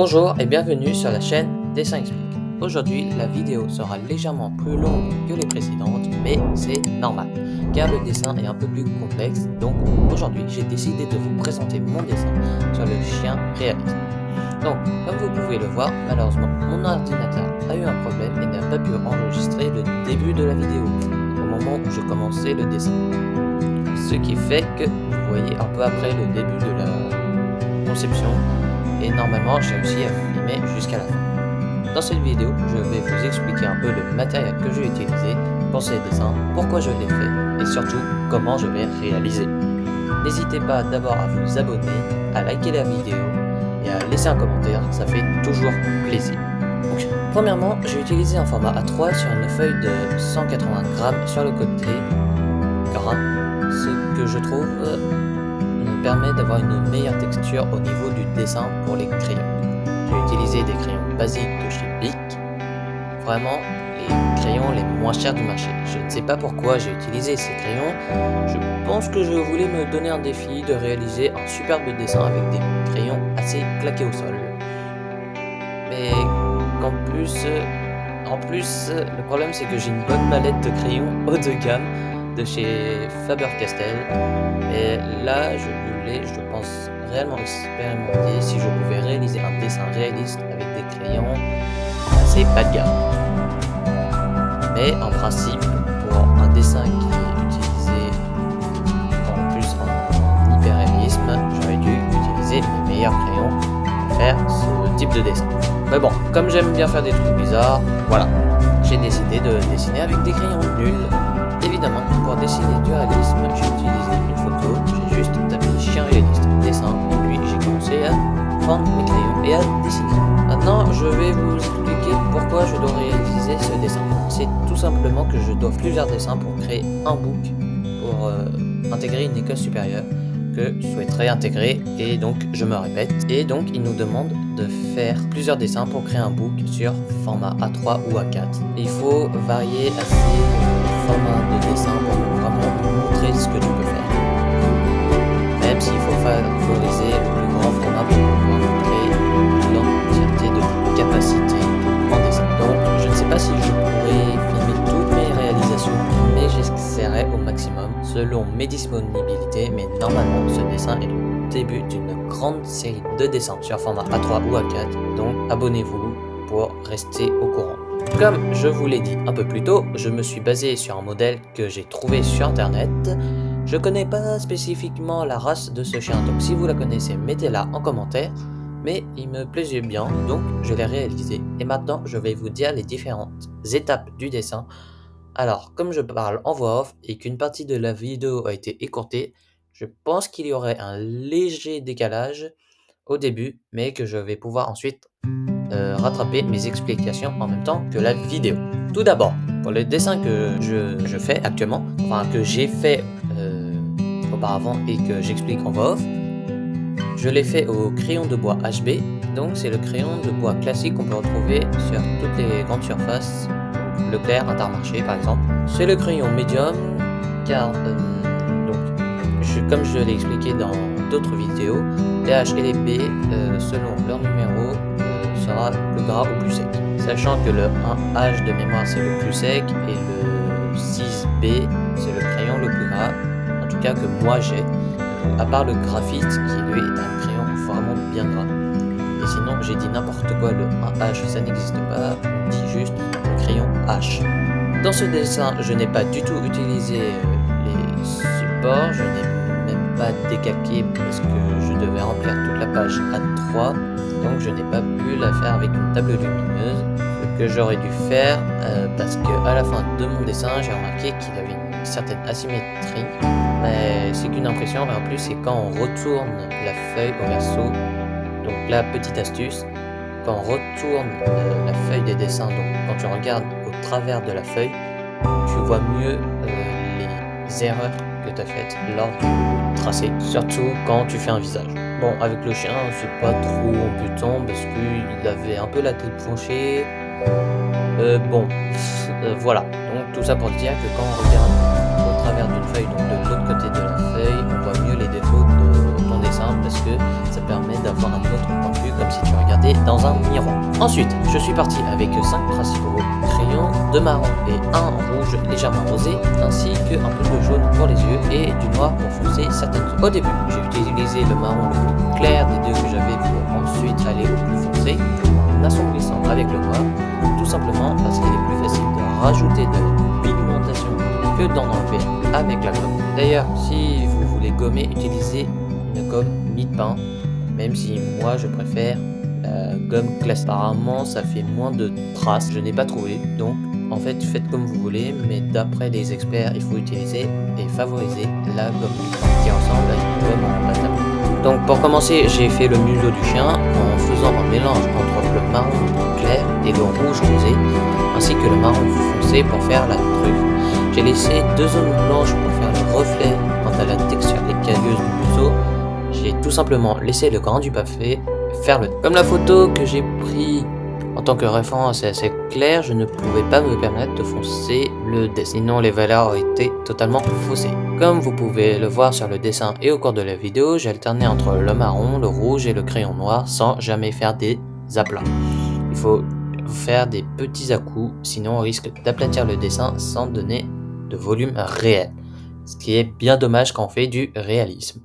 Bonjour et bienvenue sur la chaîne Dessin Explique. Aujourd'hui, la vidéo sera légèrement plus longue que les précédentes, mais c'est normal, car le dessin est un peu plus complexe, donc aujourd'hui j'ai décidé de vous présenter mon dessin sur le chien réaliste. Donc, comme vous pouvez le voir, malheureusement, mon ordinateur a eu un problème et n'a pas pu enregistrer le début de la vidéo, au moment où je commençais le dessin. Ce qui fait que vous voyez un peu après le début de la conception, et normalement j'ai réussi à filmer jusqu'à la fin. Dans cette vidéo, je vais vous expliquer un peu le matériel que j'ai utilisé pour ces dessins, pourquoi je l'ai fait et surtout comment je l'ai réalisé. N'hésitez pas d'abord à vous abonner, à liker la vidéo et à laisser un commentaire, ça fait toujours plaisir. Donc, premièrement, j'ai utilisé un format A3 sur une feuille de 180 grammes sur le côté gras, ce que je trouve me permet d'avoir une meilleure texture au niveau du dessin pour les crayons. J'ai utilisé des crayons basiques de chez Bic, vraiment les crayons les moins chers du marché. Je ne sais pas pourquoi j'ai utilisé ces crayons, je pense que je voulais me donner un défi de réaliser un superbe dessin avec des crayons assez claqués au sol. Mais en plus, le problème c'est que j'ai une bonne mallette de crayons haut de gamme de chez Faber-Castell, et là je pense réellement expérimenter si je pouvais réaliser un dessin réaliste avec des crayons assez bas de gamme. Mais en principe, pour un dessin qui est utilisé en plus en hyper-réalisme, j'aurais dû utiliser les meilleurs crayons pour faire ce type de dessin. Mais bon, comme j'aime bien faire des trucs bizarres, voilà, j'ai décidé de dessiner avec des crayons nuls. Évidemment, pour dessiner du réalisme, j'ai utilisé une photo, j'ai juste tapé chien réaliste dessin, et puis j'ai commencé à prendre mes crayons et à dessiner. Maintenant, je vais vous expliquer pourquoi je dois réaliser ce dessin. C'est tout simplement que je dois plusieurs dessins pour créer un book, pour intégrer une école supérieure que je souhaiterais intégrer, et donc je me répète. Et donc, il nous demande de faire plusieurs dessins pour créer un book sur format A3 ou A4. Et il faut varier assez format de dessin pour vraiment montrer ce que tu peux faire. Même s'il faut favoriser le plus grand format pour pouvoir montrer l'entièreté de tes capacités en dessin. Donc je ne sais pas si je pourrais filmer toutes mes réalisations, mais j'essaierai au maximum selon mes disponibilités. Mais normalement ce dessin est le début d'une grande série de dessins sur format A3 ou A4, donc abonnez-vous pour rester au courant. Comme je vous l'ai dit un peu plus tôt, je me suis basé sur un modèle que j'ai trouvé sur internet. Je connais pas spécifiquement la race de ce chien, donc si vous la connaissez, mettez-la en commentaire. Mais il me plaisait bien, donc je l'ai réalisé. Et maintenant, je vais vous dire les différentes étapes du dessin. Alors, comme je parle en voix off et qu'une partie de la vidéo a été écourtée, je pense qu'il y aurait un léger décalage au début, mais que je vais pouvoir ensuite rattraper mes explications en même temps que la vidéo. Tout d'abord, pour le dessin que je fais actuellement, enfin que j'ai fait auparavant et que j'explique en voix off, je l'ai fait au crayon de bois HB, donc c'est le crayon de bois classique qu'on peut retrouver sur toutes les grandes surfaces, Leclerc, Intermarché par exemple. C'est le crayon médium, car comme je l'ai expliqué dans d'autres vidéos, les H et les B, selon leur numéro, sera plus gras ou plus sec. Sachant que le 1H de mémoire c'est le plus sec et le 6B c'est le crayon le plus gras, en tout cas que moi j'ai, à part le graphite qui lui est un crayon vraiment bien gras. Et sinon j'ai dit n'importe quoi, le 1H ça n'existe pas, on dit juste le crayon H. Dans ce dessin je n'ai pas du tout utilisé les supports, je n'ai même pas décalqué parce que je devais remplir toute la page A3. Donc je n'ai pas pu la faire avec une table lumineuse, ce que j'aurais dû faire parce qu'à la fin de mon dessin, j'ai remarqué qu'il avait une certaine asymétrie, mais c'est qu'une impression, et en plus c'est quand on retourne la feuille au verso. Donc la petite astuce, quand on retourne la feuille des dessins, donc quand tu regardes au travers de la feuille, tu vois mieux les erreurs que tu as faites lors du tracé, surtout quand tu fais un visage. Bon, avec le chien, c'est pas trop embêtant parce qu'il avait un peu la tête penchée. Voilà. Donc tout ça pour dire que quand on regarde au travers d'une feuille, donc de l'autre côté de la feuille, on voit mieux les défauts de ton dessin parce que ça permet d'avoir un autre point de vue, comme si tu regardes refléter dans un miroir. Ensuite, je suis parti avec 5 principaux crayons, 2 marrons et un rouge légèrement rosé, ainsi qu'un peu de jaune pour les yeux et du noir pour foncer certaines zones. Au début, j'ai utilisé le marron le plus clair des deux que j'avais pour ensuite aller au plus foncé, en assombrissant avec le noir, tout simplement parce qu'il est plus facile de rajouter de la pigmentation que d'en enlever avec la gomme. D'ailleurs, si vous voulez gommer, utilisez une gomme mie-de-pain, même si moi je préfère la gomme classique. Apparemment, ça fait moins de traces, je n'ai pas trouvé, donc en fait faites comme vous voulez, mais d'après les experts, il faut utiliser et favoriser la gomme mie-de-pain qui ressemble à une gomme en pâte à modeler. Donc pour commencer, j'ai fait le museau du chien en faisant un mélange entre le marron clair et le rouge rosé, ainsi que le marron foncé pour faire la truffe. J'ai laissé 2 zones blanches pour faire le reflet quant à la texture écailleuse du museau. J'ai tout simplement laissé le grain du pavé faire le... Comme la photo que j'ai prise en tant que référence est assez claire, je ne pouvais pas me permettre de foncer le dessin, sinon les valeurs auraient été totalement faussées. Comme vous pouvez le voir sur le dessin et au cours de la vidéo, j'ai alterné entre le marron, le rouge et le crayon noir sans jamais faire des aplats. Il faut faire des petits à-coups, sinon on risque d'aplatir le dessin sans donner de volume réel, ce qui est bien dommage quand on fait du réalisme.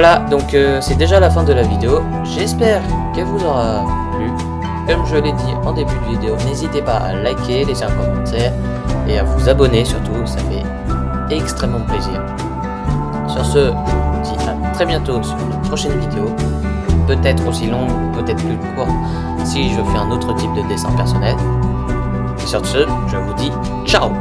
Voilà, donc c'est déjà la fin de la vidéo. J'espère qu'elle vous aura plu. Comme je l'ai dit en début de vidéo, n'hésitez pas à liker, laisser un commentaire et à vous abonner surtout, ça fait extrêmement plaisir. Sur ce, je vous dis à très bientôt sur une prochaine vidéo, peut-être aussi longue, peut-être plus courte, si je fais un autre type de dessin personnel. Et sur ce, je vous dis ciao!